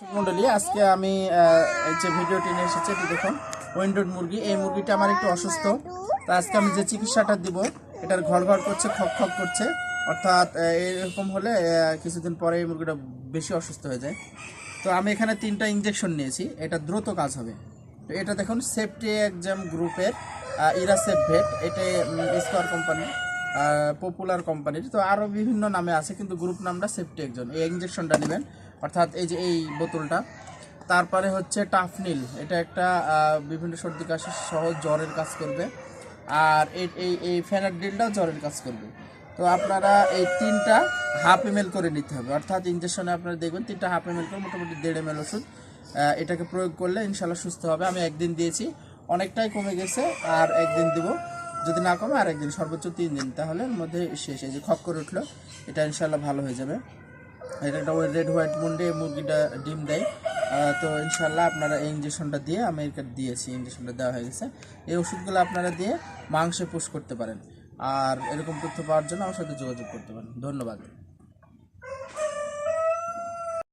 মন্ডলী আজকে আমি এই যে ভিডিওটি নিয়ে এসেছি দেখুন উইন্ডোড মুরগি। এই মুরগিটা আমার একটু অসুস্থ, তো আজকে আমি যে চিকিৎসাটা দিব এটার ঘর ঘর করছে, খক খক করছে, অর্থাৎ এরকম হলে কিছুদিন পরে এই মুরগিটা বেশি অসুস্থ হয়ে যায়। তো আমি এখানে 3টা ইঞ্জেকশন নিয়েছি, এটা দ্রুত কাজ হবে। তো এটা দেখুন সেফটি এক্সাম গ্রুপের ইরাসেফ ভেট, এটা স্কোয়ার কোম্পানি, পপুলার কোম্পানির, তো আরও বিভিন্ন নামে আছে কিন্তু গ্রুপ নামটা সেফটি একজন। এই ইঞ্জেকশনটা নেবেন, অর্থাৎ এই যে এই বোতলটা। তারপরে হচ্ছে টাফনিল, এটা একটা বিভিন্ন সর্দি কাশি সহ জ্বরের কাজ করবে। আর এই এই এই ফেনাডিলটাও জ্বরের কাজ করবে। তো আপনারা এই 3টা হাফ ml করে নিতে হবে, অর্থাৎ ইঞ্জেকশনে আপনারা দেখবেন 3টা হাফ ml করে মোটামুটি 1.5 ml ওষুধ এটাকে প্রয়োগ করলে ইনশাল্লাহ সুস্থ হবে। আমি একদিন দিয়েছি, অনেকটাই কমে গেছে, আর একদিন দিব, যদি না কমে আর একদিন, সর্বোচ্চ 3 দিন, তাহলে এর মধ্যে শেষ। এই যে খপ করে উঠলো, এটা ইনশাল্লাহ ভালো হয়ে যাবে। এটা একটা ওই রেড হোয়াইট মুন্ডে মুরগিটা ডিম দেয়। তো ইনশাল্লাহ আপনারা এই ইঞ্জেকশনটা দিয়ে, আমি এটা দিয়েছি, ইঞ্জেকশনটা দেওয়া হয়ে গেছে। এই ওষুধগুলো আপনারা দিয়ে মাংসে পুশ করতে পারেন। আর এরকম তথ্য পাওয়ার জন্য আমার সাথে যোগাযোগ করতে পারেন। ধন্যবাদ।